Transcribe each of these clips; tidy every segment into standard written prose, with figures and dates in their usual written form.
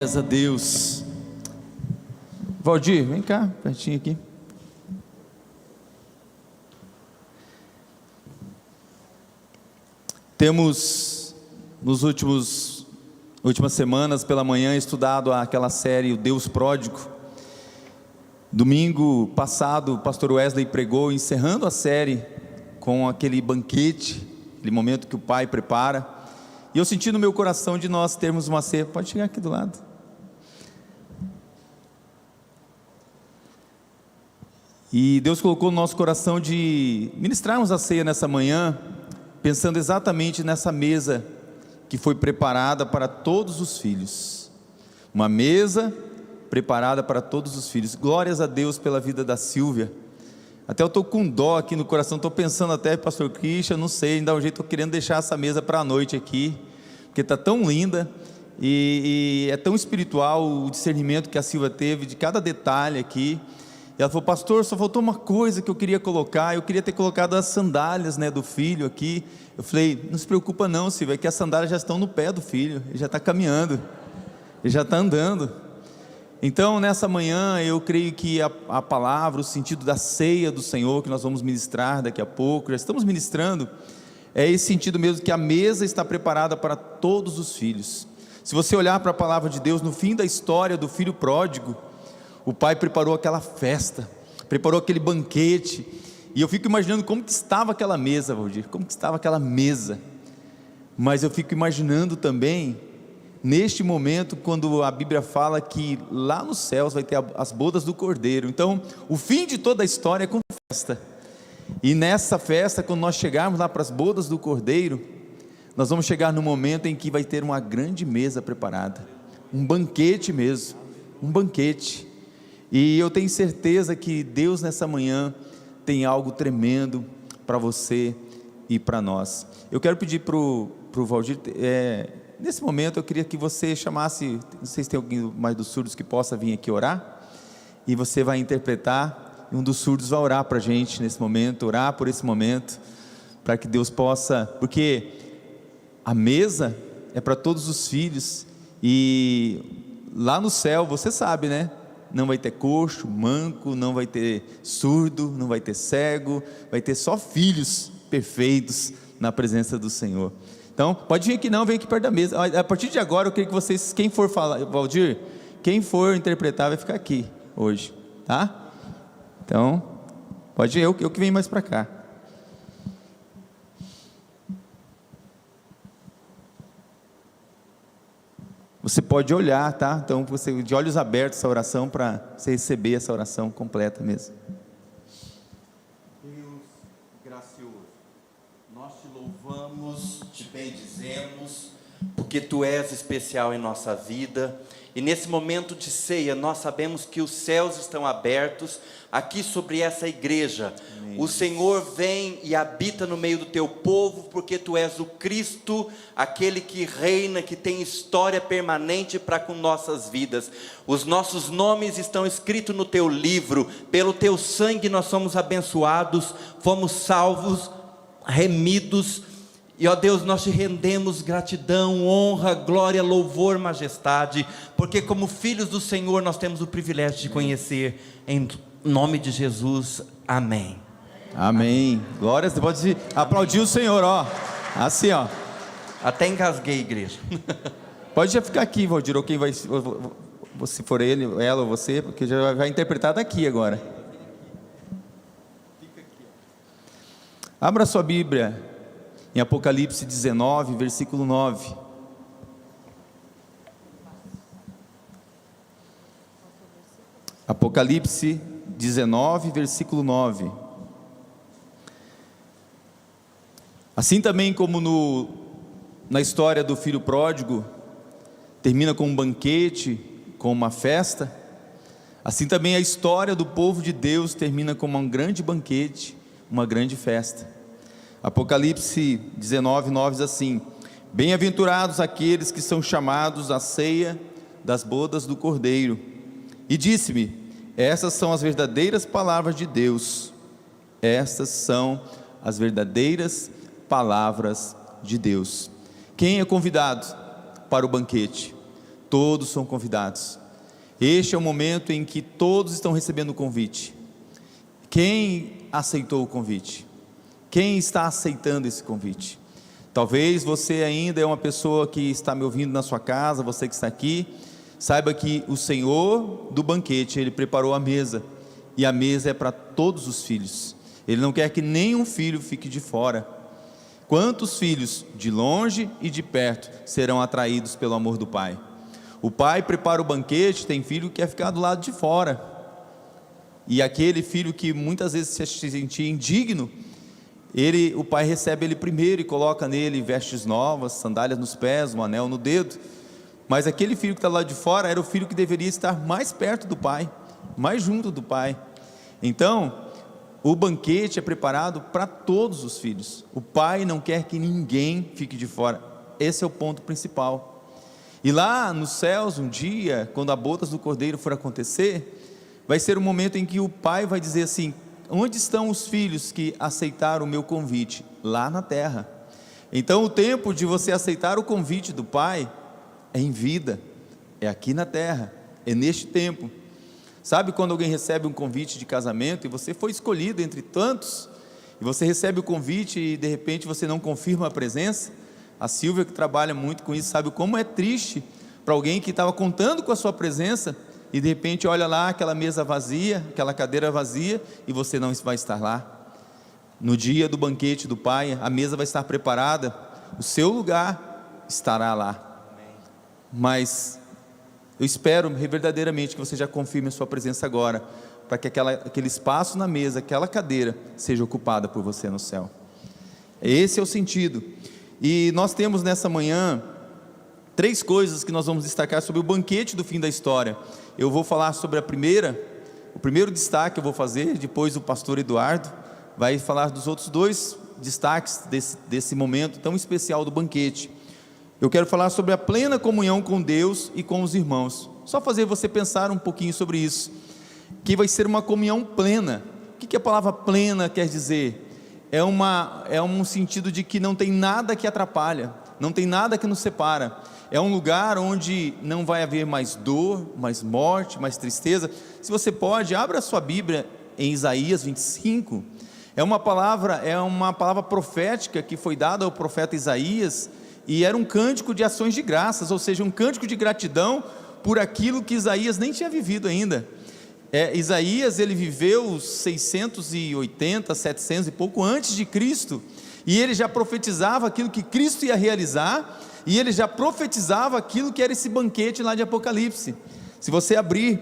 Glórias a Deus. Valdir, vem cá, pertinho aqui. Temos nos últimas semanas pela manhã estudado aquela série O Deus Pródigo. Domingo passado o pastor Wesley pregou encerrando a série com aquele banquete, aquele momento que o pai prepara. E eu senti no meu coração de nós termos uma ceia. Pode chegar aqui do lado. E Deus colocou no nosso coração de ministrarmos a ceia nessa manhã, pensando exatamente nessa mesa que foi preparada para todos os filhos. Uma mesa preparada para todos os filhos. Glórias a Deus pela vida da Silvia. Até eu estou com dó aqui no coração, estou pensando até, pastor Christian, não sei, ainda um jeito, estou querendo deixar essa mesa para a noite aqui, porque está tão linda e é tão espiritual o discernimento que a Silvia teve de cada detalhe aqui. Ela falou: pastor, só faltou uma coisa que eu queria colocar. Eu queria ter colocado as sandálias, do filho aqui. Eu falei: não se preocupa não, Silvia, é que as sandálias já estão no pé do filho, ele já está caminhando, ele já está andando. Então nessa manhã eu creio que a palavra, o sentido da ceia do Senhor, que nós vamos ministrar daqui a pouco, já estamos ministrando, é esse sentido mesmo, que a mesa está preparada para todos os filhos. Se você olhar para a palavra de Deus, no fim da história do filho pródigo, o pai preparou aquela festa, preparou aquele banquete, e eu fico imaginando como que estava aquela mesa, Valdir, como que estava aquela mesa. Mas eu fico imaginando também, neste momento, quando a Bíblia fala que lá nos céus vai ter as bodas do Cordeiro. Então, o fim de toda a história é com festa, e nessa festa, quando nós chegarmos lá para as bodas do Cordeiro, nós vamos chegar no momento em que vai ter uma grande mesa preparada, um banquete mesmo, um banquete. E eu tenho certeza que Deus nessa manhã tem algo tremendo para você e para nós. Eu quero pedir para o Valdir, nesse momento eu queria que você chamasse, não sei se tem alguém mais dos surdos que possa vir aqui orar, e você vai interpretar, e um dos surdos vai orar para a gente nesse momento, orar por esse momento, para que Deus possa, porque a mesa é para todos os filhos, e lá no céu, você sabe, não vai ter coxo, manco, não vai ter surdo, não vai ter cego, vai ter só filhos perfeitos na presença do Senhor. Então, pode vir aqui não, vem aqui perto da mesa. A partir de agora, eu queria que vocês, quem for falar, Valdir, quem for interpretar vai ficar aqui hoje, tá? Então, pode ir, eu que venho mais para cá. Você pode olhar, tá? Então, você de olhos abertos essa oração, para você receber essa oração completa mesmo. Deus gracioso, nós te louvamos, te bendizemos, porque Tu és especial em nossa vida. E nesse momento de ceia, nós sabemos que os céus estão abertos aqui sobre essa igreja. Amém. O Senhor vem e habita no meio do Teu povo, porque Tu és o Cristo, aquele que reina, que tem história permanente para com nossas vidas. Os nossos nomes estão escritos no Teu livro, pelo Teu sangue nós somos abençoados, fomos salvos, remidos. E ó Deus, nós te rendemos gratidão, honra, glória, louvor, majestade, porque como filhos do Senhor nós temos o privilégio de conhecer, em nome de Jesus, amém. Amém. Glórias, você pode aplaudir o Senhor, ó, assim, ó. Até engasguei, igreja. Pode já ficar aqui, Valdir, ou quem vai, se for ele, ela ou você, porque já vai interpretar daqui agora. Abra sua Bíblia em Apocalipse 19, versículo 9. Apocalipse 19, versículo 9. Assim também como na história do filho pródigo, termina com um banquete, com uma festa, assim também a história do povo de Deus termina com um grande banquete, uma grande festa. Apocalipse 19, 9 diz assim: bem-aventurados aqueles que são chamados à ceia das bodas do Cordeiro. E disse-me: essas são as verdadeiras palavras de Deus. Estas são as verdadeiras palavras de Deus. Quem é convidado para o banquete? todos são convidados. Este é o momento em que todos estão recebendo o convite. Quem aceitou o convite? Quem está aceitando esse convite? Talvez você ainda é uma pessoa que está me ouvindo na sua casa, você que está aqui, saiba que o Senhor do banquete, Ele preparou a mesa, e a mesa é para todos os filhos. Ele não quer que nenhum filho fique de fora. Quantos filhos, de longe e de perto, serão atraídos pelo amor do Pai? O Pai prepara o banquete, tem filho que quer ficar do lado de fora, e aquele filho que muitas vezes se sentia indigno, o pai recebe ele primeiro e coloca nele vestes novas, sandálias nos pés, um anel no dedo. Mas aquele filho que está lá de fora era o filho que deveria estar mais perto do pai, mais junto do pai. Então, o banquete é preparado para todos os filhos. O pai não quer que ninguém fique de fora. Esse é o ponto principal. E lá nos céus, um dia, quando a bodas do cordeiro for acontecer, vai ser o momento em que o pai vai dizer assim: onde estão os filhos que aceitaram o meu convite? Lá na terra. Então o tempo de você aceitar o convite do Pai é em vida, é aqui na terra, é neste tempo. Sabe quando alguém recebe um convite de casamento e você foi escolhido entre tantos, e você recebe o convite e de repente você não confirma a presença? A Silvia, que trabalha muito com isso, sabe como é triste para alguém que estava contando com a sua presença, e de repente olha lá aquela mesa vazia, aquela cadeira vazia, e você não vai estar lá. No dia do banquete do Pai, a mesa vai estar preparada, o seu lugar estará lá. Mas eu espero verdadeiramente que você já confirme a sua presença agora, para que aquele espaço na mesa, aquela cadeira, seja ocupada por você no céu. Esse é o sentido. E nós temos nessa manhã 3 coisas que nós vamos destacar sobre o banquete do fim da história. Eu vou falar sobre o primeiro destaque eu vou fazer, depois o pastor Eduardo vai falar dos outros 2 destaques desse momento tão especial do banquete. Eu quero falar sobre a plena comunhão com Deus e com os irmãos. Só fazer você pensar um pouquinho sobre isso, que vai ser uma comunhão plena. O que a palavra plena quer dizer? É um sentido de que não tem nada que atrapalha, não tem nada que nos separa. É um lugar onde não vai haver mais dor, mais morte, mais tristeza. Se você pode, abra a sua Bíblia em Isaías 25. É uma palavra profética que foi dada ao profeta Isaías, e era um cântico de ações de graças, ou seja, um cântico de gratidão por aquilo que Isaías nem tinha vivido ainda. Isaías, ele viveu 680, 700 e pouco antes de Cristo, e ele já profetizava aquilo que Cristo ia realizar, e ele já profetizava aquilo que era esse banquete lá de Apocalipse. Se você abrir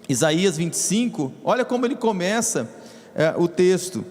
Isaías 25, olha como ele começa o texto: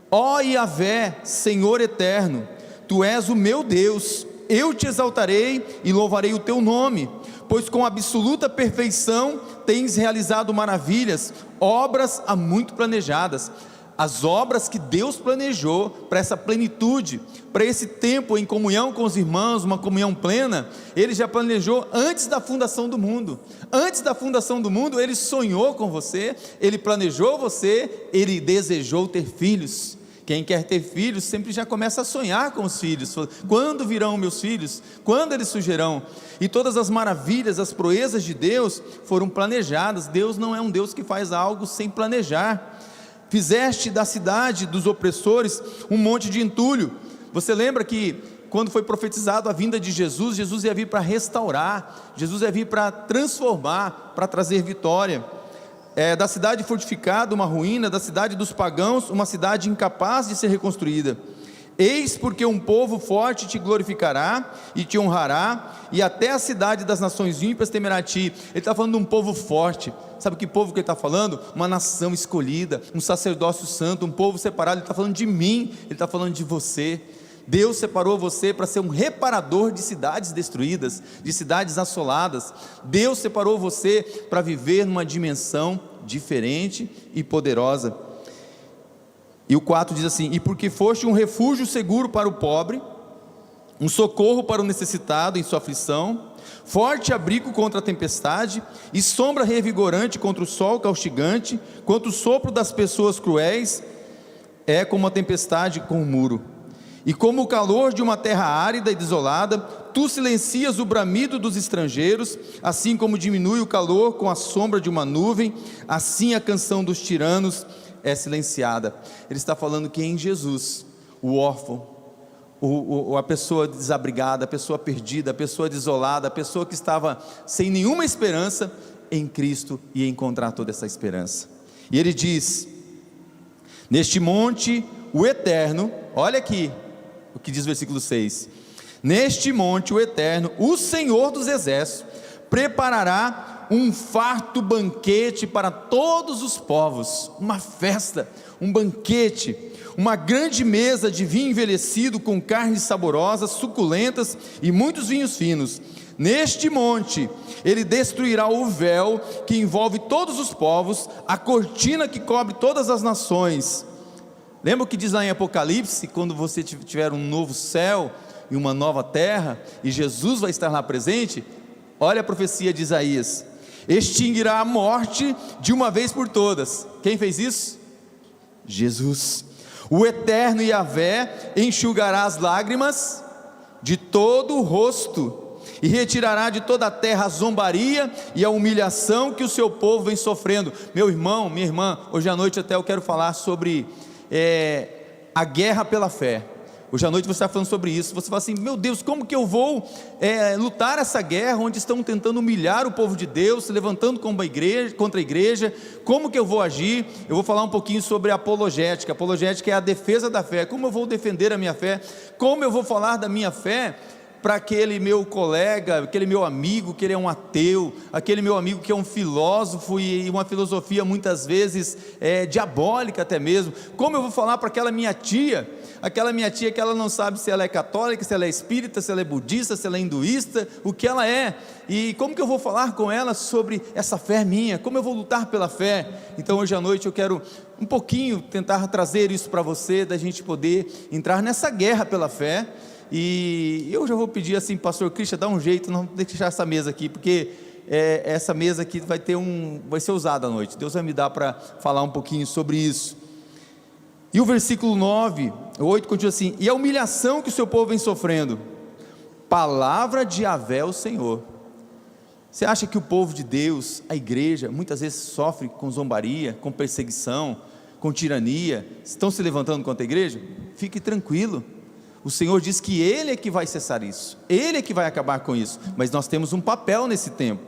ó Yahvé, Senhor eterno, Tu és o meu Deus, eu te exaltarei e louvarei o Teu nome, pois com absoluta perfeição tens realizado maravilhas, obras há muito planejadas. As obras que Deus planejou para essa plenitude, para esse tempo em comunhão com os irmãos, uma comunhão plena, Ele já planejou antes da fundação do mundo. Antes da fundação do mundo, Ele sonhou com você, Ele planejou você, Ele desejou ter filhos. Quem quer ter filhos sempre já começa a sonhar com os filhos. Quando virão meus filhos? Quando eles surgirão? E todas as maravilhas, as proezas de Deus foram planejadas. Deus não é um Deus que faz algo sem planejar. Fizeste da cidade dos opressores um monte de entulho. Você lembra que quando foi profetizado a vinda de Jesus, Jesus ia vir para restaurar, Jesus ia vir para transformar, para trazer vitória. Da cidade fortificada uma ruína, da cidade dos pagãos uma cidade incapaz de ser reconstruída. Eis porque um povo forte te glorificará e te honrará, e até a cidade das nações ímpias temerá a ti. Ele está falando de um povo forte. Sabe que povo que ele está falando? Uma nação escolhida, um sacerdócio santo, um povo separado. Ele está falando de mim, ele está falando de você. Deus separou você para ser um reparador de cidades destruídas, de cidades assoladas. Deus separou você para viver numa dimensão diferente e poderosa. E o 4 diz assim: e porque foste um refúgio seguro para o pobre, um socorro para o necessitado em sua aflição, forte abrigo contra a tempestade, e sombra revigorante contra o sol caustigante, contra o sopro das pessoas cruéis, é como a tempestade com o muro. E como o calor de uma terra árida e desolada, Tu silencias o bramido dos estrangeiros, assim como diminui o calor com a sombra de uma nuvem, assim a canção dos tiranos é silenciada. Ele está falando que em Jesus, o órfão, a pessoa desabrigada, a pessoa perdida, a pessoa desolada, a pessoa que estava sem nenhuma esperança, em Cristo ia encontrar toda essa esperança. E ele diz: neste monte o Eterno, olha aqui o que diz o versículo 6, neste monte o Eterno, o Senhor dos Exércitos, preparará um farto banquete para todos os povos, uma festa, um banquete, uma grande mesa de vinho envelhecido com carnes saborosas, suculentas e muitos vinhos finos. Neste monte ele destruirá o véu que envolve todos os povos, a cortina que cobre todas as nações. Lembra o que diz lá em Apocalipse, quando você tiver um novo céu e uma nova terra, e Jesus vai estar lá presente? Olha a profecia de Isaías: extinguirá a morte de uma vez por todas. Quem fez isso? Jesus. O Eterno Yahvé enxugará as lágrimas de todo o rosto, e retirará de toda a terra a zombaria e a humilhação que o seu povo vem sofrendo. Meu irmão, minha irmã, hoje à noite até eu quero falar sobre a guerra pela fé. Hoje à noite você está falando sobre isso. Você fala assim: meu Deus, como que eu vou lutar essa guerra onde estão tentando humilhar o povo de Deus, se levantando contra a igreja? Como que eu vou agir? Eu vou falar um pouquinho sobre a apologética. A apologética é a defesa da fé. Como eu vou defender a minha fé? Como eu vou falar da minha fé para aquele meu colega, aquele meu amigo que ele é um ateu, aquele meu amigo que é um filósofo e uma filosofia muitas vezes diabólica até mesmo? Como eu vou falar para aquela minha tia que ela não sabe se ela é católica, se ela é espírita, se ela é budista, se ela é hinduísta, o que ela é? E como que eu vou falar com ela sobre essa fé minha? Como eu vou lutar pela fé? Então hoje à noite eu quero um pouquinho tentar trazer isso para você, da gente poder entrar nessa guerra pela fé. E eu já vou pedir assim: pastor Christian, dá um jeito, não deixar essa mesa aqui, porque essa mesa aqui vai ser usada à noite. Deus vai me dar para falar um pouquinho sobre isso. E o versículo 8 continua assim: e a humilhação que o seu povo vem sofrendo, palavra de Yahvé o Senhor. Você acha que o povo de Deus, a igreja, muitas vezes sofre com zombaria, com perseguição, com tirania, estão se levantando contra a igreja? Fique tranquilo. O Senhor diz que Ele é que vai cessar isso, Ele é que vai acabar com isso, mas nós temos um papel nesse tempo.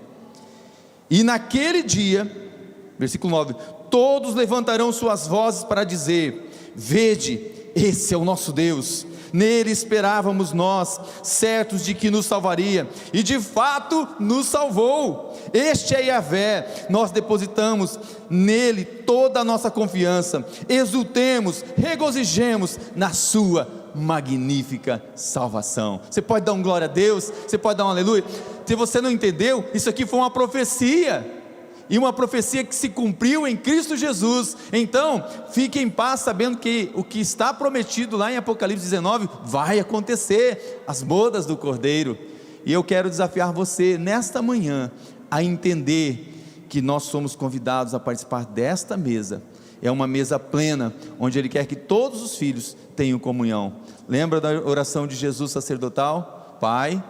E naquele dia, versículo 9, todos levantarão suas vozes para dizer: vede, esse é o nosso Deus, nele esperávamos nós, certos de que nos salvaria, e de fato nos salvou. Este é Yahvé, nós depositamos nele toda a nossa confiança, exultemos, regozijemos na sua magnífica salvação. Você pode dar um glória a Deus? Você pode dar um aleluia? Se você não entendeu, isso aqui foi uma profecia, e uma profecia que se cumpriu em Cristo Jesus. Então fique em paz, sabendo que o que está prometido lá em Apocalipse 19 vai acontecer, as bodas do Cordeiro. E eu quero desafiar você nesta manhã a entender que nós somos convidados a participar desta mesa. É uma mesa plena, onde Ele quer que todos os filhos tenham comunhão. Lembra da oração de Jesus sacerdotal? Pai,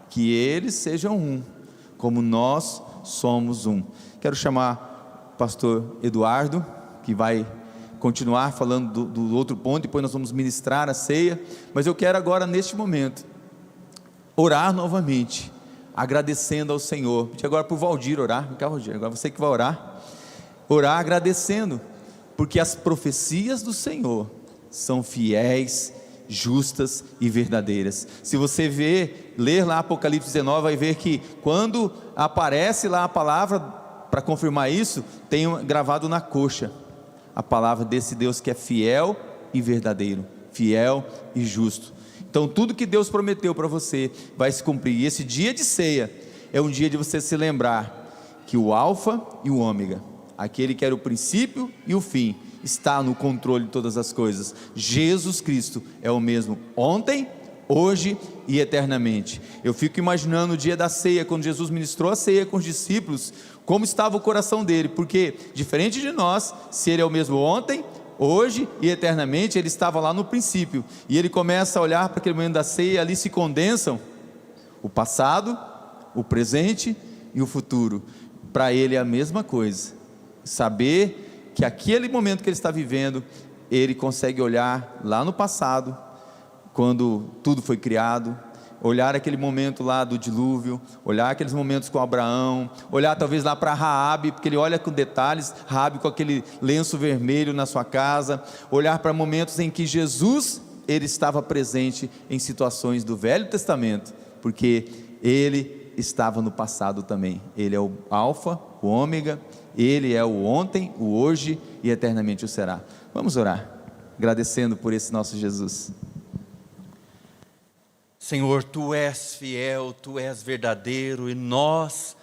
que eles sejam um, como nós somos um. Quero chamar o pastor Eduardo, que vai continuar falando do outro ponto, depois nós vamos ministrar a ceia, mas eu quero agora, neste momento, orar novamente, agradecendo ao Senhor. Pedir agora para o Valdir orar. Vem cá, Valdir, agora você que vai orar agradecendo, porque as profecias do Senhor são fiéis, justas e verdadeiras. Se você ler lá Apocalipse 19, vai ver que quando aparece lá a palavra para confirmar isso, tem gravado na coxa a palavra desse Deus que é fiel e verdadeiro, fiel e justo. Então tudo que Deus prometeu para você vai se cumprir. E esse dia de ceia é um dia de você se lembrar que o Alfa e o Ômega, aquele que era o princípio e o fim, está no controle de todas as coisas. Jesus Cristo é o mesmo ontem, hoje e eternamente. Eu fico imaginando o dia da ceia, quando Jesus ministrou a ceia com os discípulos, como estava o coração dele, porque diferente de nós, se ele é o mesmo ontem, hoje e eternamente, ele estava lá no princípio, e ele começa a olhar para aquele momento da ceia, ali se condensam o passado, o presente e o futuro. Para ele é a mesma coisa, saber que aquele momento que ele está vivendo, ele consegue olhar lá no passado, quando tudo foi criado, olhar aquele momento lá do dilúvio, olhar aqueles momentos com Abraão, olhar talvez lá para Raabe, porque ele olha com detalhes, Raabe com aquele lenço vermelho na sua casa, olhar para momentos em que Jesus, ele estava presente em situações do Velho Testamento, porque ele estava no passado também. Ele é o alfa, o ômega, ele é o ontem, o hoje e eternamente o será. Vamos orar, agradecendo por esse nosso Jesus. Senhor, Tu és fiel, Tu és verdadeiro, e nós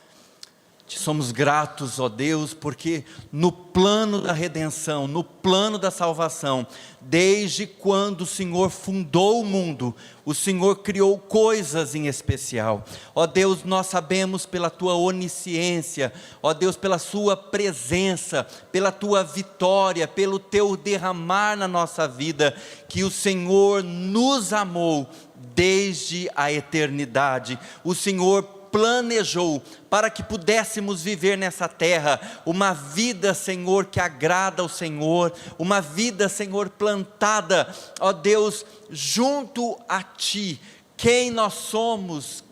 te somos gratos, ó Deus, porque no plano da redenção, no plano da salvação, desde quando o Senhor fundou o mundo, o Senhor criou coisas em especial. Ó Deus, nós sabemos pela Tua onisciência, ó Deus, pela Sua presença, pela Tua vitória, pelo Teu derramar na nossa vida, que o Senhor nos amou desde a eternidade. O Senhor planejou para que pudéssemos viver nessa terra uma vida, Senhor, que agrada ao Senhor, uma vida, Senhor, plantada, ó Deus, junto a Ti. Quem nós somos,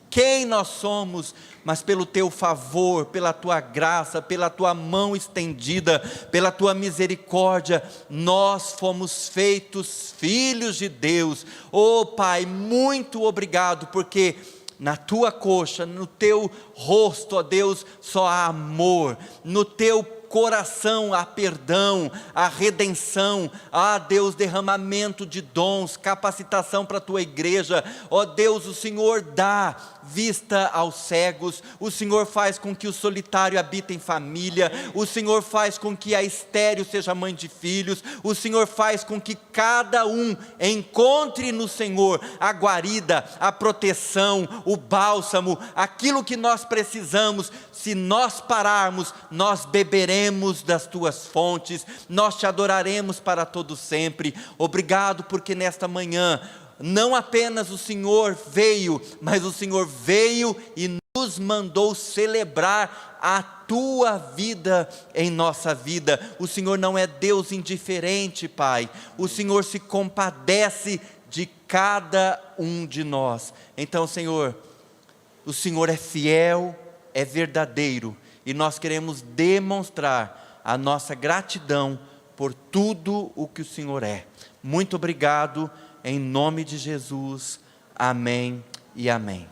mas pelo Teu favor, pela Tua graça, pela Tua mão estendida, pela Tua misericórdia, nós fomos feitos filhos de Deus. Oh Pai, muito obrigado, porque na Tua coxa, no Teu rosto, ó Deus, só há amor, no Teu coração há perdão, há redenção, há Deus derramamento de dons, capacitação para a Tua igreja. Ó Deus, o Senhor dá vista aos cegos, o Senhor faz com que o solitário habite em família, o Senhor faz com que a estéril seja mãe de filhos, o Senhor faz com que cada um encontre no Senhor a guarida, a proteção, o bálsamo, aquilo que nós precisamos. Se nós pararmos, nós beberemos das Tuas fontes, nós Te adoraremos para todo sempre. Obrigado, porque nesta manhã não apenas o Senhor veio, mas o Senhor veio e nos mandou celebrar a Tua vida em nossa vida. O Senhor não é Deus indiferente, Pai. O Senhor se compadece de cada um de nós. Então, Senhor, o Senhor é fiel, é verdadeiro, e nós queremos demonstrar a nossa gratidão por tudo o que o Senhor é. Muito obrigado, em nome de Jesus, amém e amém.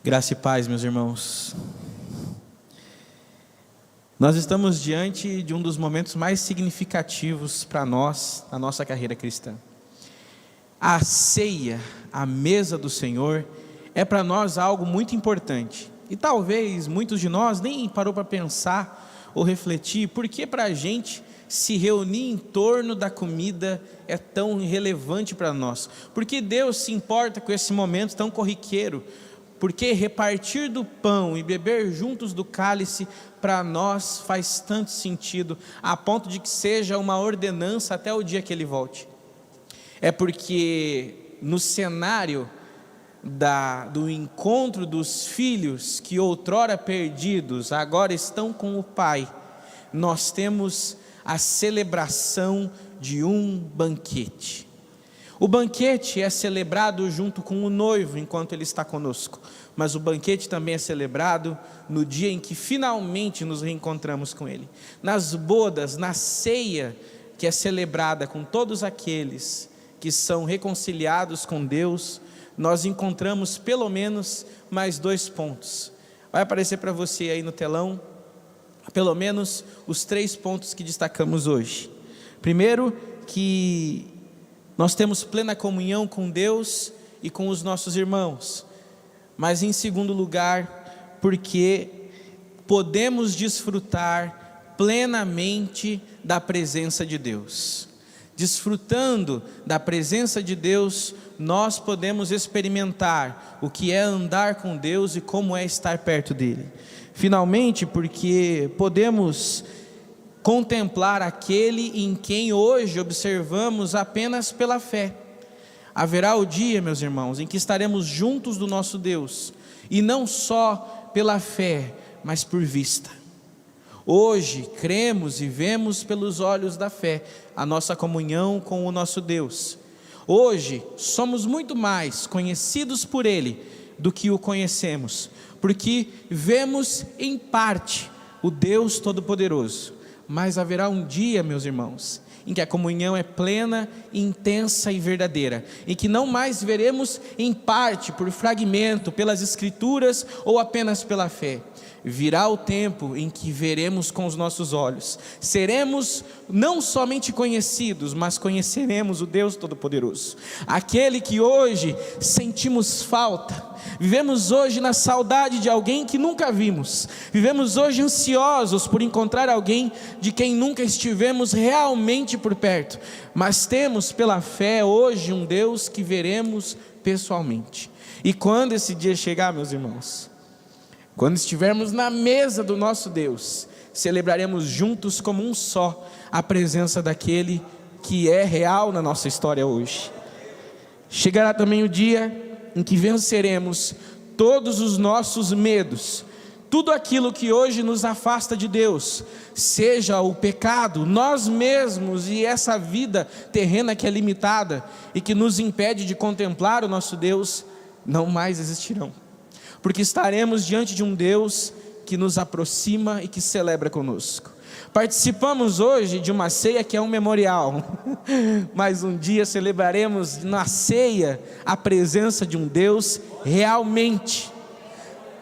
Graça e paz, meus irmãos. Nós estamos diante de um dos momentos mais significativos para nós, na nossa carreira cristã. A ceia, a mesa do Senhor, é para nós algo muito importante. E talvez muitos de nós nem parou para pensar ou refletir, por que para a gente se reunir em torno da comida é tão relevante para nós? Por que Deus se importa com esse momento tão corriqueiro? Porque repartir do pão e beber juntos do cálice para nós faz tanto sentido, a ponto de que seja uma ordenança até o dia que Ele volte. É porque no cenário do encontro dos filhos que outrora perdidos agora estão com o Pai, nós temos a celebração de um banquete. O banquete é celebrado junto com o noivo enquanto ele está conosco, mas o banquete também é celebrado no dia em que finalmente nos reencontramos com Ele. Nas bodas, na ceia que é celebrada com todos aqueles que são reconciliados com Deus, nós encontramos pelo menos mais 2 pontos. Vai aparecer para você aí no telão, pelo menos os 3 pontos que destacamos hoje. Primeiro, que nós temos plena comunhão com Deus e com os nossos irmãos. Mas em segundo lugar, porque podemos desfrutar plenamente da presença de Deus. Desfrutando da presença de Deus, nós podemos experimentar o que é andar com Deus e como é estar perto dele. Finalmente, porque podemos contemplar aquele em quem hoje observamos apenas pela fé. Haverá o dia, meus irmãos, em que estaremos juntos do nosso Deus, e não só pela fé, mas por vista. Hoje cremos e vemos pelos olhos da fé a nossa comunhão com o nosso Deus. Hoje somos muito mais conhecidos por Ele do que o conhecemos, porque vemos em parte o Deus Todo-Poderoso. Mas haverá um dia, meus irmãos, em que a comunhão é plena, intensa e verdadeira, em que não mais veremos em parte, por fragmento, pelas Escrituras ou apenas pela fé. Virá o tempo em que veremos com os nossos olhos, seremos não somente conhecidos, mas conheceremos o Deus Todo-Poderoso, aquele que hoje sentimos falta. Vivemos hoje na saudade de alguém que nunca vimos, vivemos hoje ansiosos por encontrar alguém de quem nunca estivemos realmente por perto, mas temos pela fé hoje um Deus que veremos pessoalmente. E quando esse dia chegar, meus irmãos, quando estivermos na mesa do nosso Deus, celebraremos juntos como um só a presença daquele que é real na nossa história hoje. Chegará também o dia em que venceremos todos os nossos medos, tudo aquilo que hoje nos afasta de Deus, seja o pecado, nós mesmos e essa vida terrena que é limitada e que nos impede de contemplar o nosso Deus, não mais existirão. Porque estaremos diante de um Deus que nos aproxima e que celebra conosco. Participamos hoje de uma ceia que é um memorial, mas um dia celebraremos na ceia a presença de um Deus realmente.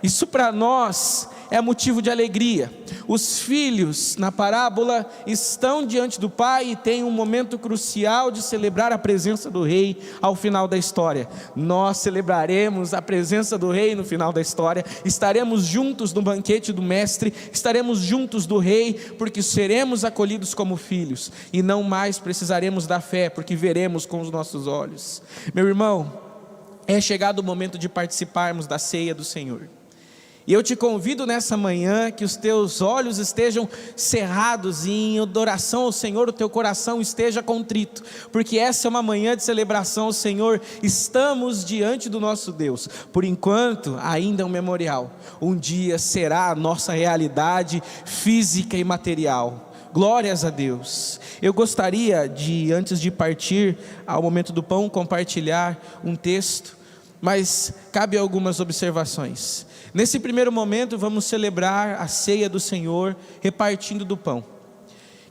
Isso para nós é motivo de alegria. Os filhos na parábola estão diante do pai e têm um momento crucial de celebrar a presença do rei ao final da história. Nós celebraremos a presença do rei no final da história, estaremos juntos no banquete do mestre, estaremos juntos do rei, porque seremos acolhidos como filhos, e não mais precisaremos da fé, porque veremos com os nossos olhos. Meu irmão, é chegado o momento de participarmos da ceia do Senhor. E eu te convido nessa manhã que os teus olhos estejam cerrados e em adoração ao Senhor o teu coração esteja contrito, porque essa é uma manhã de celebração ao Senhor. Estamos diante do nosso Deus. Por enquanto ainda é um memorial, um dia será a nossa realidade física e material. Glórias a Deus. Eu gostaria de, antes de partir ao momento do pão, compartilhar um texto, mas cabe algumas observações. Nesse primeiro momento vamos celebrar a ceia do Senhor repartindo do pão.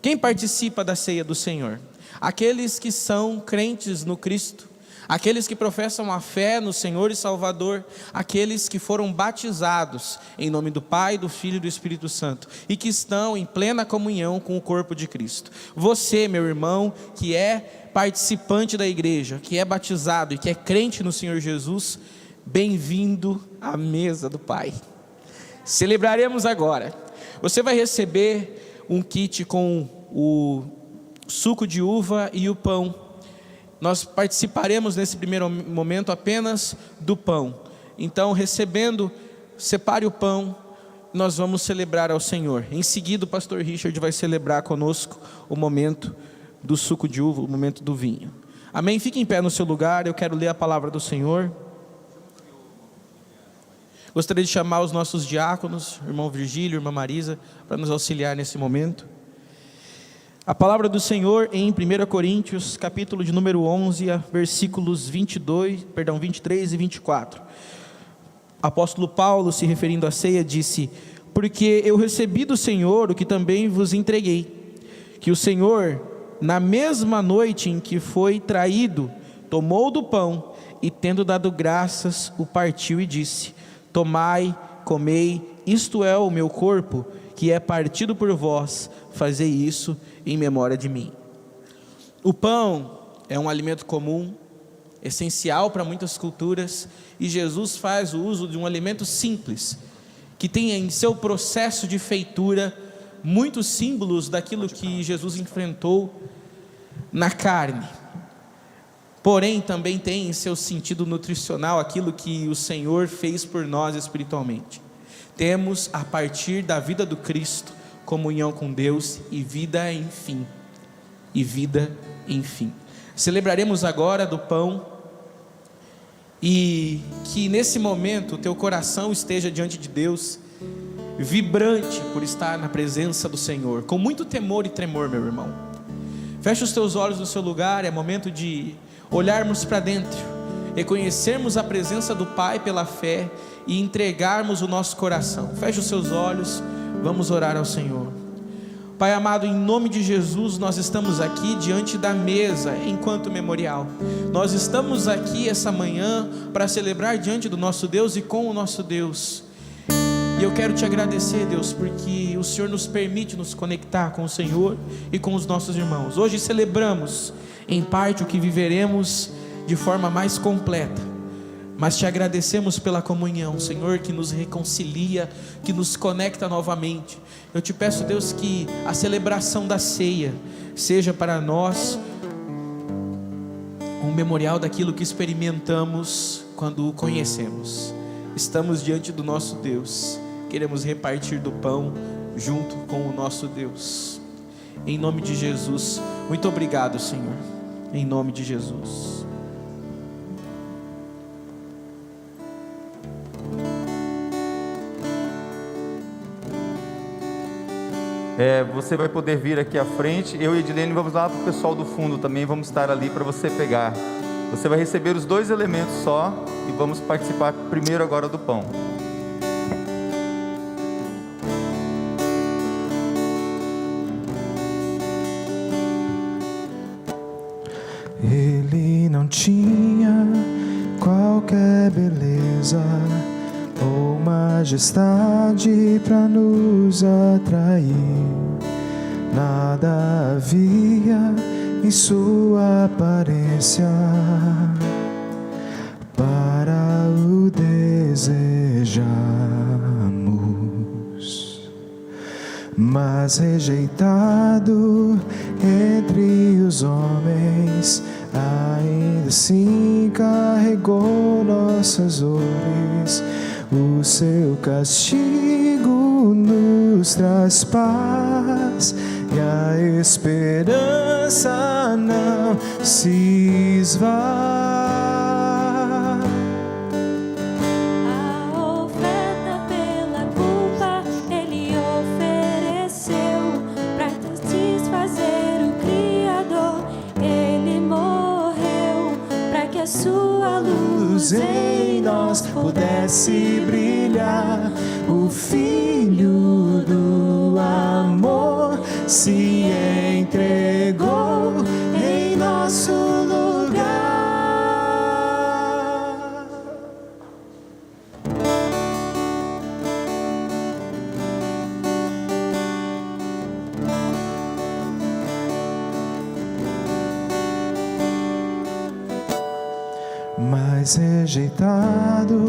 Quem participa da ceia do Senhor? Aqueles que são crentes no Cristo, aqueles que professam a fé no Senhor e Salvador, aqueles que foram batizados em nome do Pai, do Filho e do Espírito Santo e que estão em plena comunhão com o corpo de Cristo. Você, meu irmão, que é participante da igreja, que é batizado e que é crente no Senhor Jesus, bem-vindo à mesa do Pai. Celebraremos agora. Você vai receber um kit com o suco de uva e o pão. Nós participaremos nesse primeiro momento apenas do pão. Então, recebendo, separe o pão, nós vamos celebrar ao Senhor. Em seguida, o pastor Richard vai celebrar conosco o momento do suco de uva, o momento do vinho. Amém? Fique em pé no seu lugar, eu quero ler a palavra do Senhor. Gostaria de chamar os nossos diáconos, irmão Virgílio, irmã Marisa, para nos auxiliar nesse momento. A palavra do Senhor em 1 Coríntios, capítulo de número 11, versículos 23 e 24. Apóstolo Paulo, se referindo à ceia, disse: porque eu recebi do Senhor o que também vos entreguei, que o Senhor, na mesma noite em que foi traído, tomou do pão e, tendo dado graças, o partiu e disse: tomai, comei, isto é o meu corpo, que é partido por vós, fazei isso em memória de mim. O pão é um alimento comum, essencial para muitas culturas, e Jesus faz o uso de um alimento simples, que tem em seu processo de feitura muitos símbolos daquilo que Jesus enfrentou na carne, porém também tem em seu sentido nutricional aquilo que o Senhor fez por nós espiritualmente. Temos, a partir da vida do Cristo, comunhão com Deus e vida enfim. E vida enfim. Celebraremos agora do pão, e que nesse momento o teu coração esteja diante de Deus, vibrante por estar na presença do Senhor, com muito temor e tremor, meu irmão. Feche os teus olhos no seu lugar, é momento de olharmos para dentro, reconhecermos a presença do Pai pela fé e entregarmos o nosso coração. Feche os seus olhos, vamos orar ao Senhor. Pai amado, em nome de Jesus, nós estamos aqui diante da mesa enquanto memorial. Nós estamos aqui essa manhã para celebrar diante do nosso Deus e com o nosso Deus. E eu quero te agradecer, Deus, porque o Senhor nos permite nos conectar com o Senhor e com os nossos irmãos. Hoje celebramos em parte o que viveremos de forma mais completa, mas te agradecemos pela comunhão, Senhor, que nos reconcilia, que nos conecta novamente. Eu te peço, Deus, que a celebração da ceia seja para nós um memorial daquilo que experimentamos quando o conhecemos. Estamos diante do nosso Deus, queremos repartir do pão junto com o nosso Deus. Em nome de Jesus, muito obrigado, Senhor. Em nome de Jesus. Você vai poder vir aqui à frente. Eu e Edilene vamos lá para o pessoal do fundo também, vamos estar ali para você pegar. Você vai receber os 2 elementos só e vamos participar primeiro agora do pão. Ele não tinha qualquer beleza ou majestade para nos atrair. Nada havia em sua aparência para o desejarmos, mas rejeitado entre os homens, ainda assim carregou nossas dores. O seu castigo nos traz paz e a esperança não se esvai. A oferta pela culpa Ele ofereceu para satisfazer o Criador. Ele morreu para que a sua luz em nós pudesse brilhar. O Filho do amor se entregou em nosso lugar. Mas rejeitado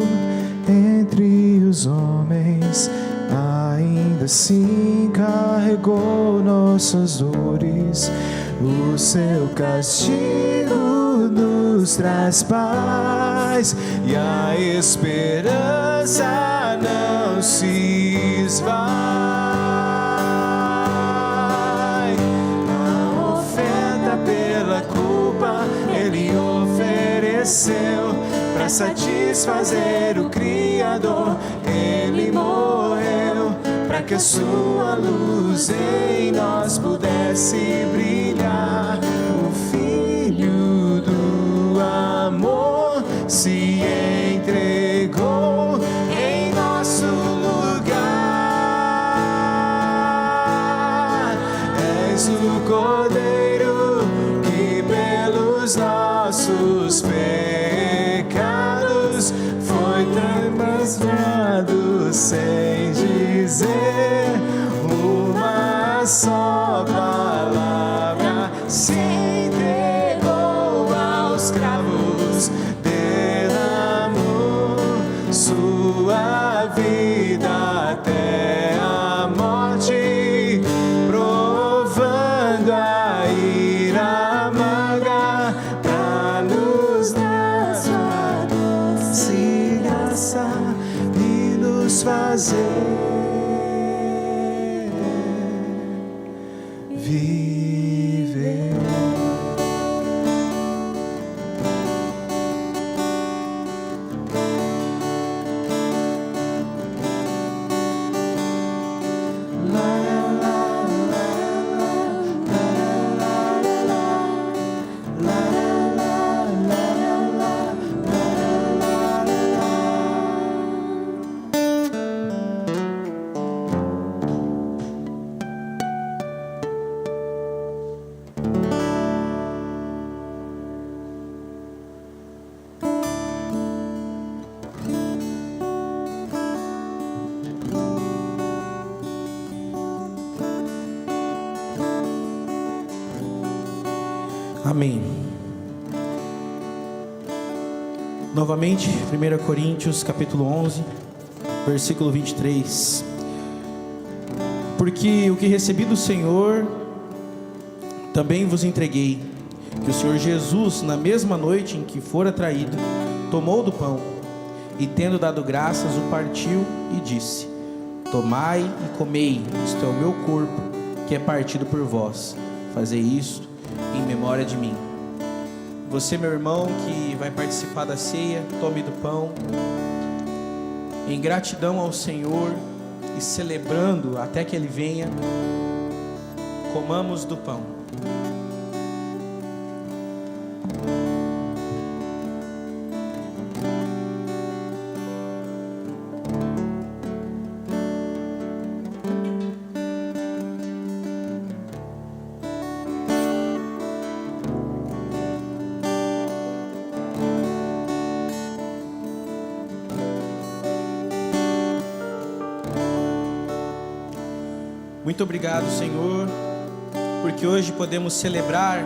entre os homens, ainda assim carregou nossas dores. O seu castigo nos traz paz e a esperança não se esvai. A oferta pela culpa Ele ofereceu para satisfazer o Criador. Ele morreu para que a sua luz em nós pudesse brilhar. O Filho do amor se entregou em nosso lugar. És o Cordeiro que pelos nossos pecados foi transformado, sem dizer uma só palavra. Se entregou aos cravos, derramou sua vida prazer viver. Amém. Novamente, 1 Coríntios capítulo 11, versículo 23. Porque o que recebi do Senhor, também vos entreguei, que o Senhor Jesus, na mesma noite em que fora traído, tomou do pão, e tendo dado graças, o partiu e disse: tomai e comei, isto é o meu corpo, que é partido por vós. Fazei isto em memória de mim. Você, meu irmão, que vai participar da ceia, tome do pão, em gratidão ao Senhor e celebrando até que Ele venha, comamos do pão. Muito obrigado, Senhor, porque hoje podemos celebrar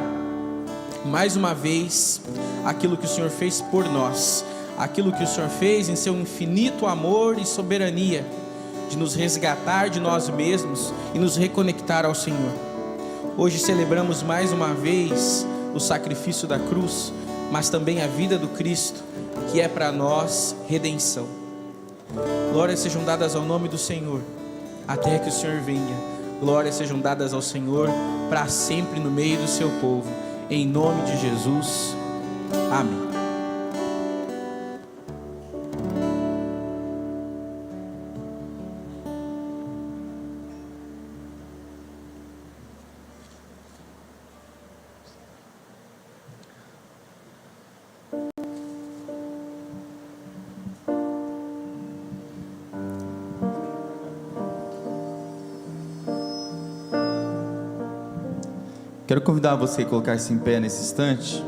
mais uma vez aquilo que o Senhor fez por nós, aquilo que o Senhor fez em seu infinito amor e soberania, de nos resgatar de nós mesmos e nos reconectar ao Senhor. Hoje celebramos mais uma vez o sacrifício da cruz, mas também a vida do Cristo, que é para nós redenção. Glórias sejam dadas ao nome do Senhor, até que o Senhor venha. Glórias sejam dadas ao Senhor para sempre no meio do seu povo, em nome de Jesus, amém. Quero convidar você a colocar-se em pé nesse instante.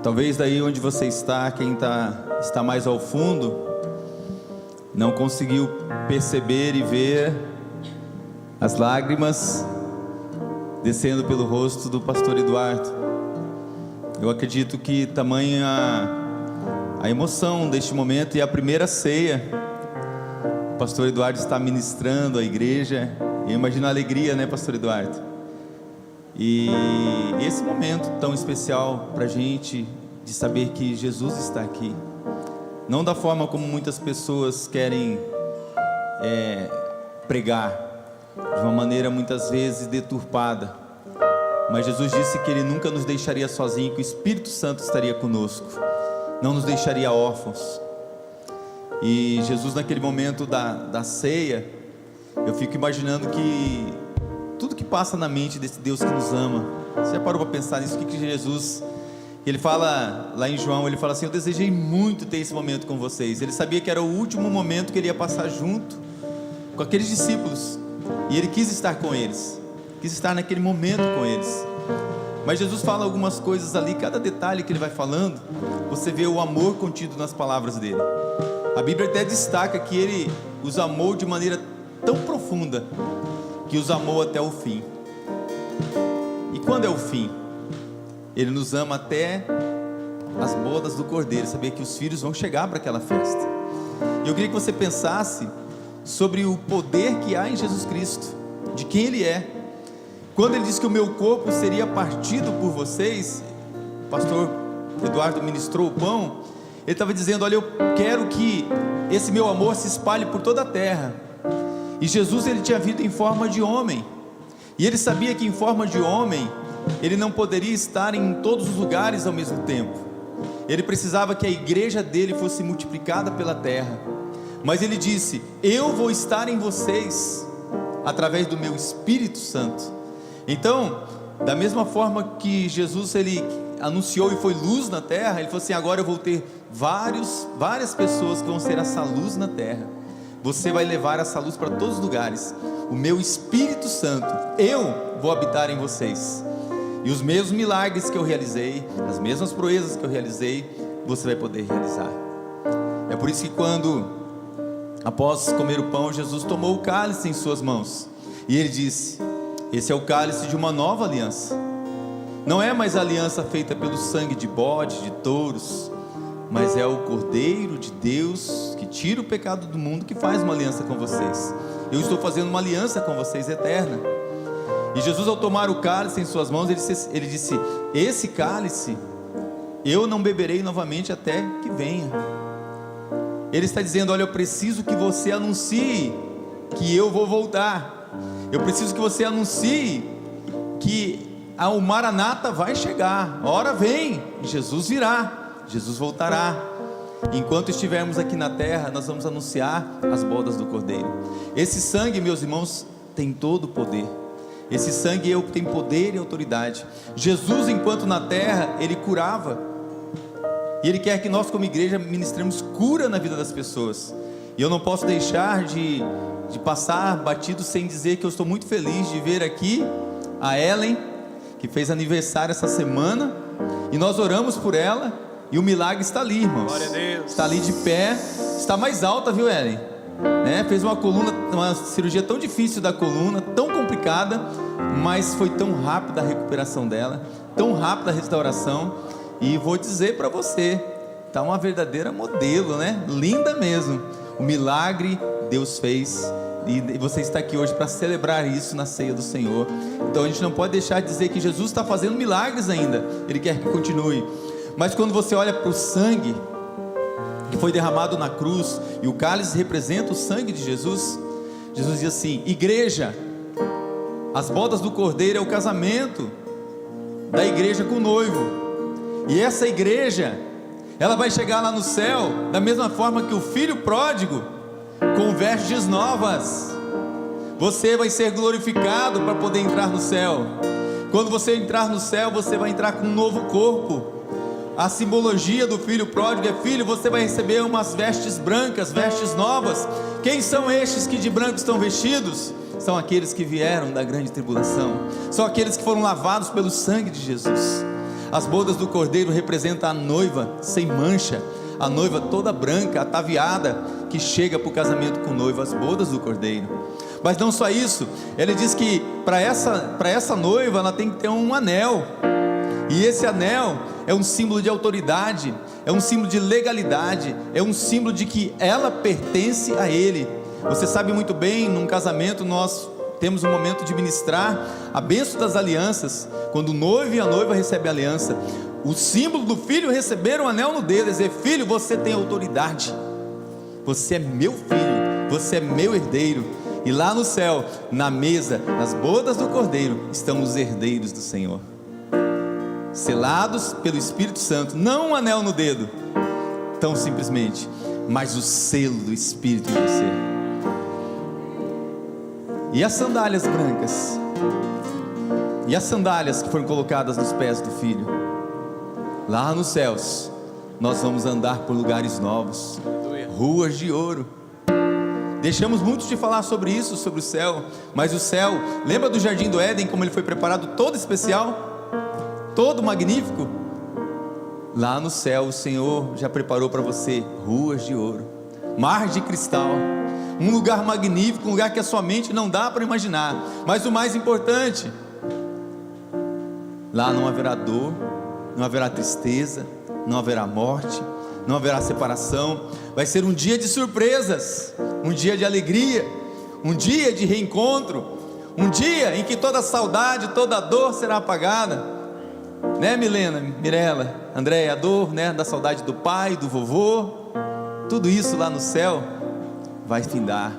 Talvez daí onde você está, quem está mais ao fundo, não conseguiu perceber e ver as lágrimas descendo pelo rosto do pastor Eduardo. Eu acredito que tamanha a emoção deste momento e a primeira ceia, o pastor Eduardo está ministrando a igreja. Eu imagino a alegria, né, pastor Eduardo? E esse momento tão especial para a gente, de saber que Jesus está aqui, não da forma como muitas pessoas querem pregar, de uma maneira muitas vezes deturpada, mas Jesus disse que Ele nunca nos deixaria sozinhos, que o Espírito Santo estaria conosco, não nos deixaria órfãos. E Jesus, naquele momento da ceia, eu fico imaginando que tudo que passa na mente desse Deus que nos ama. Você já parou para pensar nisso? O que Jesus, Ele fala lá em João, Ele fala assim: eu desejei muito ter esse momento com vocês. Ele sabia que era o último momento que Ele ia passar junto com aqueles discípulos, e Ele quis estar com eles, quis estar naquele momento com eles. Mas Jesus fala algumas coisas ali, cada detalhe que Ele vai falando, você vê o amor contido nas palavras dele. A Bíblia até destaca que Ele os amou de maneira tão profunda, que os amou até o fim. E quando é o fim? Ele nos ama até as bodas do Cordeiro, saber que os filhos vão chegar para aquela festa. E eu queria que você pensasse sobre o poder que há em Jesus Cristo, de quem Ele é. Quando ele disse que o meu corpo seria partido por vocês, o pastor Eduardo ministrou o pão, ele estava dizendo: olha, eu quero que esse meu amor se espalhe por toda a terra. E Jesus, ele tinha vindo em forma de homem, e ele sabia que em forma de homem ele não poderia estar em todos os lugares ao mesmo tempo. Ele precisava que a igreja dele fosse multiplicada pela terra. Mas ele disse: eu vou estar em vocês através do meu Espírito Santo. Então, da mesma forma que Jesus, ele anunciou e foi luz na terra, ele falou assim: agora eu vou ter várias pessoas que vão ser essa luz na terra. Você vai levar essa luz para todos os lugares. O meu Espírito Santo, eu vou habitar em vocês. E os mesmos milagres que eu realizei, as mesmas proezas que eu realizei, você vai poder realizar. É por isso que quando, após comer o pão, Jesus tomou o cálice em suas mãos, e ele disse: esse é o cálice de uma nova aliança. Não é mais a aliança feita pelo sangue de bode, de touros, mas é o Cordeiro de Deus que tira o pecado do mundo, que faz uma aliança com vocês. Eu estou fazendo uma aliança com vocês eterna. E Jesus, ao tomar o cálice em suas mãos, ele disse: esse cálice eu não beberei novamente até que venha. Ele está dizendo: olha, eu preciso que você anuncie que eu vou voltar. Eu preciso que você anuncie que o Maranata vai chegar. A hora vem, Jesus virá, Jesus voltará. Enquanto estivermos aqui na terra, nós vamos anunciar as bodas do Cordeiro. Esse sangue, meus irmãos, tem todo o poder. Esse sangue tem poder e autoridade. Jesus, enquanto na terra, ele curava, e ele quer que nós, como igreja, ministremos cura na vida das pessoas. E eu não posso deixar de passar batido sem dizer que eu estou muito feliz de ver aqui a Ellen, que fez aniversário essa semana, e nós oramos por ela, e o milagre está ali, irmãos. Glória a Deus. Está ali de pé, está mais alta, viu, Ellen? Fez uma cirurgia tão difícil da coluna, tão complicada, mas foi tão rápida a recuperação dela, tão rápida a restauração. E vou dizer para você, está uma verdadeira modelo, né? Linda mesmo. O milagre Deus fez, e você está aqui hoje para celebrar isso na ceia do Senhor. Então a gente não pode deixar de dizer que Jesus está fazendo milagres ainda, Ele quer que continue. Mas quando você olha para o sangue que foi derramado na cruz, e o cálice representa o sangue de Jesus, Jesus diz assim: igreja, as bodas do Cordeiro é o casamento da igreja com o noivo. E essa igreja, ela vai chegar lá no céu da mesma forma que o filho pródigo, com vestes novas. Você vai ser glorificado para poder entrar no céu. Quando você entrar no céu, você vai entrar com um novo corpo. A simbologia do filho pródigo é: filho, você vai receber umas vestes brancas, vestes novas. Quem são estes que de branco estão vestidos? São aqueles que vieram da grande tribulação, são aqueles que foram lavados pelo sangue de Jesus. As bodas do Cordeiro representam a noiva sem mancha, a noiva toda branca, ataviada, que chega para o casamento com o noivo, as bodas do Cordeiro. Mas não só isso, ele diz que para essa noiva ela tem que ter um anel, e esse anel é um símbolo de autoridade, é um símbolo de legalidade, é um símbolo de que ela pertence a ele. Você sabe muito bem, num casamento nós temos um momento de ministrar a bênção das alianças, quando o noivo e a noiva recebem a aliança. O símbolo do filho receber um anel no dedo, dizer: filho, você tem autoridade, você é meu filho, você é meu herdeiro. E lá no céu, na mesa, nas bodas do Cordeiro, estão os herdeiros do Senhor, selados pelo Espírito Santo. Não um anel no dedo, tão simplesmente, mas o selo do Espírito em você. E as sandálias brancas, e as sandálias que foram colocadas nos pés do filho, lá nos céus, nós vamos andar por lugares novos, ruas de ouro. Deixamos muito de falar sobre isso, sobre o céu, mas o céu, lembra do Jardim do Éden, como ele foi preparado, todo especial, todo magnífico? Lá no céu o Senhor já preparou para você ruas de ouro, mar de cristal, um lugar magnífico, um lugar que a sua mente não dá para imaginar. Mas o mais importante, lá não haverá dor, não haverá tristeza, não haverá morte, não haverá separação. Vai ser um dia de surpresas, um dia de alegria, um dia de reencontro, Um dia em que toda saudade, toda dor será apagada, né, Milena, Mirela, Andréia, a dor, né, da saudade do pai, do vovô, tudo isso lá no céu vai findar.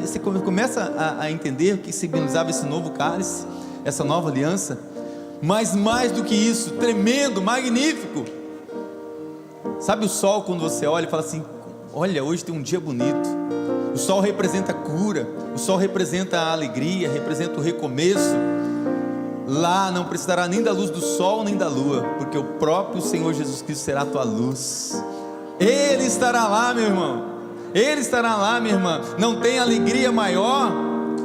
Você começa a entender o que simbolizava esse novo cálice, essa nova aliança. Mas mais do que isso, tremendo, magnífico. Sabe o sol, quando você olha e fala assim: olha, hoje tem um dia bonito. O sol representa a cura, o sol representa a alegria, representa o recomeço. Lá não precisará nem da luz do sol nem da lua, porque o próprio Senhor Jesus Cristo será a tua luz. Ele estará lá, meu irmão. Ele estará lá, minha irmã. Não tem alegria maior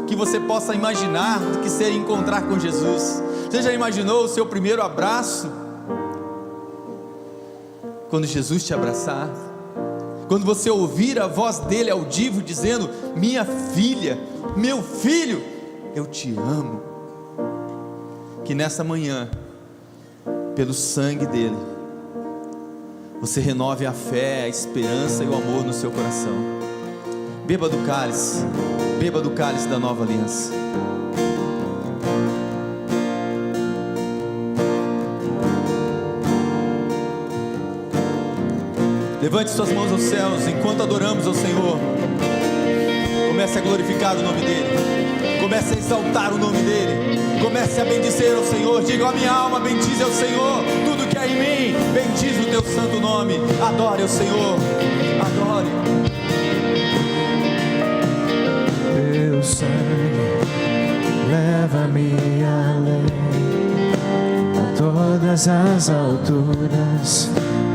que você possa imaginar do que ser encontrar com Jesus. Você já imaginou o seu primeiro abraço? Quando Jesus te abraçar, quando você ouvir a voz dele audível dizendo: minha filha, meu filho, eu te amo. Que nessa manhã, pelo sangue dele, você renove a fé, a esperança e o amor no seu coração. Beba do cálice da nova aliança. Levante suas mãos aos céus enquanto adoramos ao Senhor. Comece a glorificar o nome dele, comece a exaltar o nome dele, comece a bendizer ao Senhor. Diga: a minha alma bendize ao Senhor, tudo que há em mim bendiz o teu santo nome. Adore ao Senhor, adore. Teu sangue leva-me além, a todas as alturas,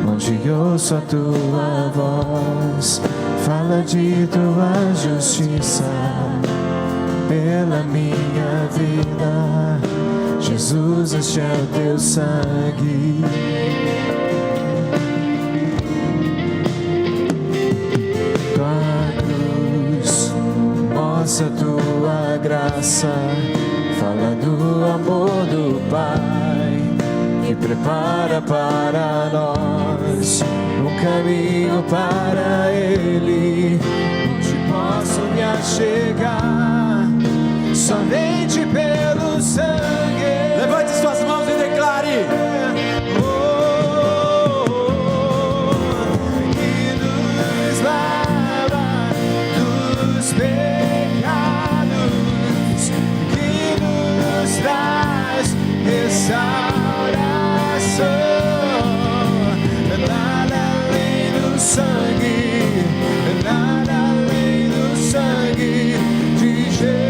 onde ouço a tua voz, fala de tua justiça pela minha vida. Jesus, este é o teu sangue. Tua cruz mostra tua graça, fala do amor do Pai, que prepara para nós um caminho para Ele, onde posso me achegar somente pelo sangue. Levante suas mãos e declare: que nos lava dos pecados, que nos traz restauração. Nada além do sangue, nada além do sangue de Jesus.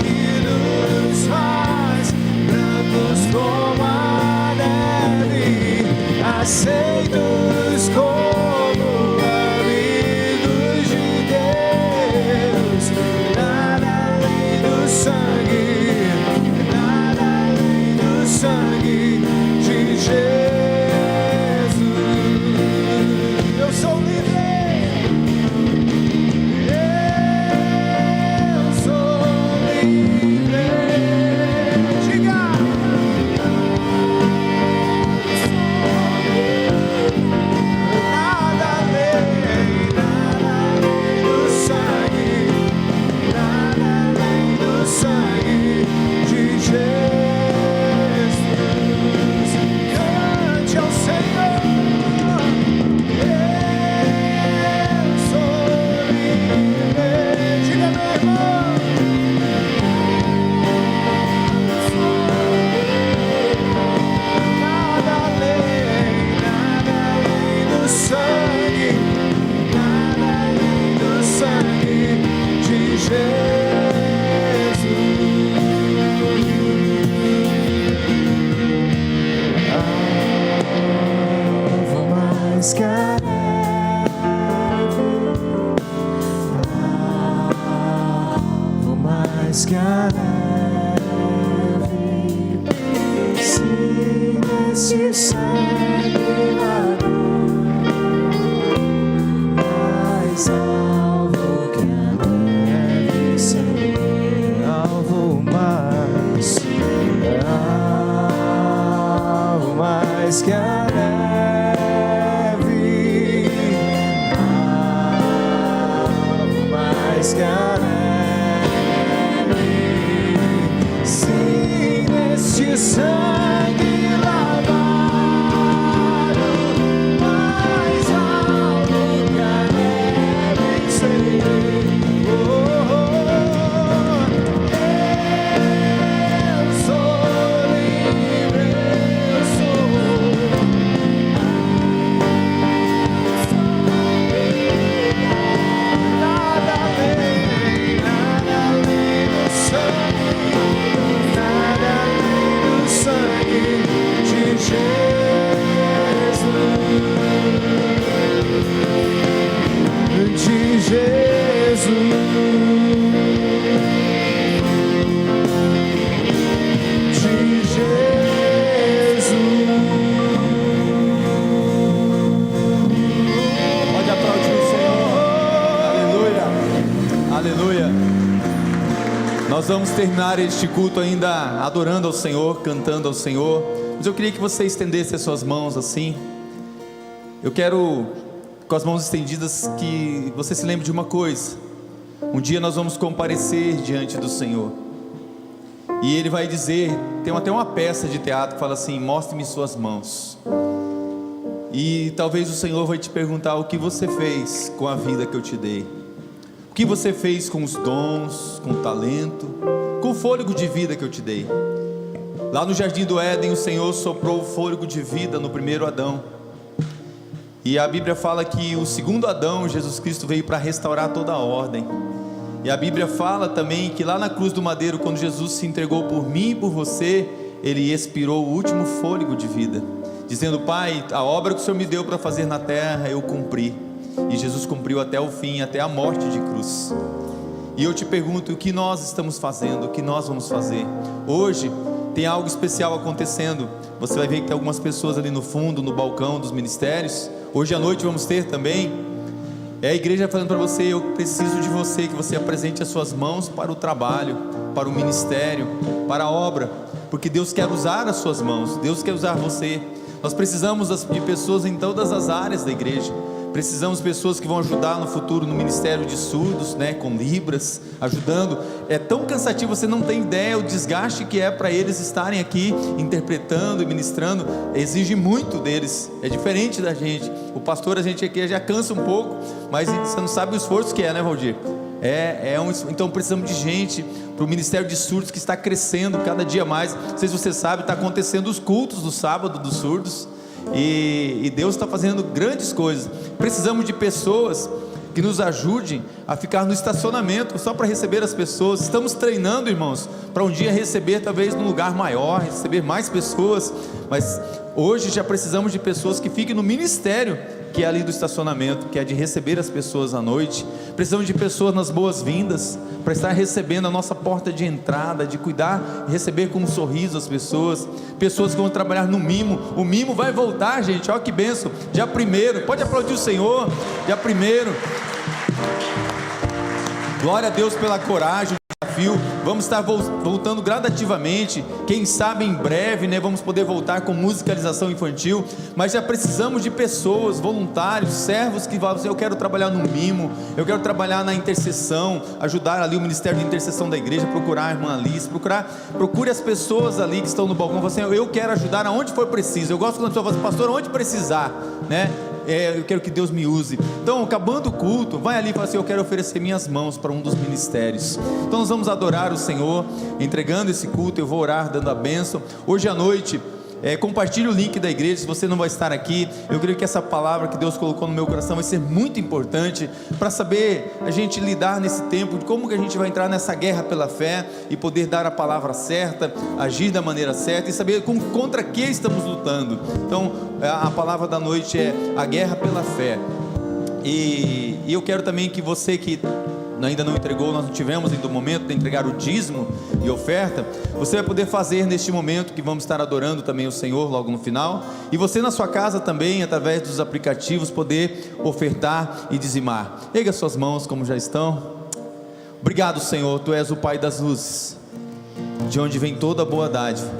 Que nos faz brancos como a neve, aceitos como amigos de Deus. Nada além do sangue, nada além do sangue de Jesus. Eu sou livre, eu sou livre. Diga. Nada além do sangue, nada além do sangue de Jesus. Cante ao Senhor. Eu sou livre. Diga, meu irmão. Nada além do sangue, nada além do sangue de Jesus. Alvo mais que a neve, alvo mais que a neve, se nesse sangue mais alvo que a neve, Senhor, alvo mais que a neve, de sangue lavado, mais alto que a neve serei. Eu sou livre, eu sou. Nada além do sangue, nada além do sangue de Jesus, de Jesus, de Jesus. Pode aplaudir o Senhor. Aleluia. Aleluia. Nós vamos terminar este culto ainda adorando ao Senhor, cantando ao Senhor. Mas eu queria que você estendesse as suas mãos assim. Eu quero, com as mãos estendidas, que você se lembre de uma coisa. Um dia nós vamos comparecer diante do Senhor. E Ele vai dizer, tem até uma peça de teatro que fala assim: mostre-me suas mãos. E talvez o Senhor vai te perguntar o que você fez com a vida que eu te dei. O que você fez com os dons, com o talento, com o fôlego de vida que eu te dei. Lá no Jardim do Éden, o Senhor soprou o fôlego de vida no primeiro Adão. E a Bíblia fala que o segundo Adão, Jesus Cristo, veio para restaurar toda a ordem. E a Bíblia fala também que lá na cruz do madeiro, quando Jesus se entregou por mim e por você, Ele expirou o último fôlego de vida, dizendo: Pai, a obra que o Senhor me deu para fazer na terra, eu cumpri. E Jesus cumpriu até o fim, até a morte de cruz. E eu te pergunto, o que nós estamos fazendo? O que nós vamos fazer? Hoje tem algo especial acontecendo. Você vai ver que tem algumas pessoas ali no fundo, no balcão dos ministérios. Hoje à noite vamos ter também. É a igreja falando para você: eu preciso de você, que você apresente as suas mãos para o trabalho, para o ministério, para a obra, porque Deus quer usar as suas mãos, Deus quer usar você. Nós precisamos de pessoas em todas as áreas da igreja. Precisamos de pessoas que vão ajudar no futuro no ministério de surdos, né, com libras, ajudando. É tão cansativo, você não tem ideia o desgaste que é para eles estarem aqui interpretando e ministrando. Exige muito deles, é diferente da gente. O pastor, a gente aqui já cansa um pouco, mas você não sabe o esforço que é, né, Valdir? Então precisamos de gente para o ministério de surdos, que está crescendo cada dia mais. Não sei se você sabe, está acontecendo os cultos do sábado dos surdos. E Deus está fazendo grandes coisas. Precisamos de pessoas que nos ajudem a ficar no estacionamento só para receber as pessoas. Estamos treinando, irmãos, para um dia receber talvez num lugar maior, receber mais pessoas. Mas hoje já precisamos de pessoas que fiquem no ministério, que é ali do estacionamento, que é de receber as pessoas à noite. Precisamos de pessoas nas boas-vindas, para estar recebendo a nossa porta de entrada, de cuidar e receber com um sorriso as pessoas. Pessoas que vão trabalhar no mimo. O mimo vai voltar, gente, olha que bênção. Dia 1º, pode aplaudir o Senhor. Dia 1º. Glória a Deus pela coragem, desafio. Vamos estar voltando gradativamente. Quem sabe em breve, né, vamos poder voltar com musicalização infantil. Mas já precisamos de pessoas, voluntários, servos que vão dizer: eu quero trabalhar no mimo, eu quero trabalhar na intercessão, ajudar ali o ministério de intercessão da igreja, procurar a irmã Alice, procure as pessoas ali que estão no balcão. Você, eu quero ajudar aonde for preciso. Eu gosto quando a pessoa fala: pastor, onde precisar, né? Eu quero que Deus me use. Então, acabando o culto, vai ali e fala assim: eu quero oferecer minhas mãos para um dos ministérios. Então nós vamos adorar o Senhor, entregando esse culto. Eu vou orar, dando a bênção. Hoje à noite, compartilhe o link da igreja. Se você não vai estar aqui, eu creio que essa palavra que Deus colocou no meu coração vai ser muito importante para saber a gente lidar nesse tempo, de como que a gente vai entrar nessa guerra pela fé e poder dar a palavra certa, agir da maneira certa e saber contra que estamos lutando. Então a palavra da noite é a guerra pela fé. E eu quero também que você que ainda não entregou, nós não tivemos ainda o momento de entregar o dízimo e oferta, você vai poder fazer neste momento que vamos estar adorando também o Senhor logo no final. E você na sua casa também, através dos aplicativos, poder ofertar e dizimar. Erga suas mãos como já estão. Obrigado, Senhor, Tu és o Pai das luzes, de onde vem toda a boa dádiva.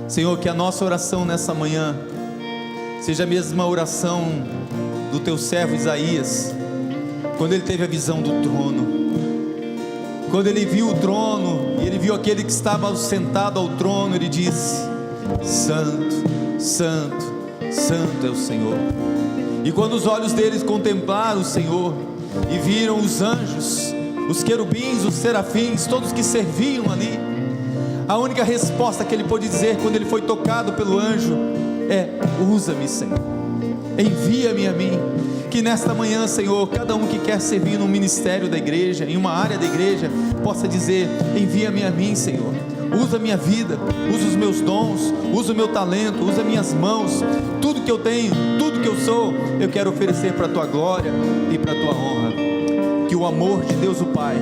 Senhor, que a nossa oração nessa manhã seja a mesma oração do Teu servo Isaías, quando ele teve a visão do trono, quando ele viu o trono e ele ele viu aquele que estava sentado ao trono, ele disse: Santo, Santo, Santo é o Senhor. E quando os olhos deles contemplaram o Senhor e viram os anjos, os querubins, os serafins, todos que serviam ali, a única resposta que ele pôde dizer quando ele foi tocado pelo anjo é: usa-me, Senhor, envia-me a mim. Que nesta manhã, Senhor, cada um que quer servir no ministério da igreja, em uma área da igreja, possa dizer: envia-me a mim, Senhor, usa a minha vida, usa os meus dons, usa o meu talento, usa minhas mãos, tudo que eu tenho, tudo que eu sou, eu quero oferecer para a tua glória e para a tua honra. Que o amor de Deus o Pai,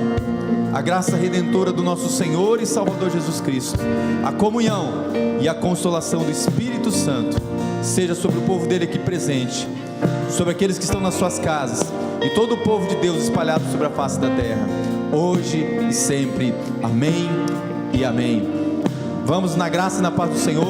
a graça redentora do nosso Senhor e Salvador Jesus Cristo, a comunhão e a consolação do Espírito Santo seja sobre o povo dele aqui presente, sobre aqueles que estão nas suas casas e todo o povo de Deus espalhado sobre a face da terra, hoje e sempre. Amém e amém. Vamos na graça e na paz do Senhor.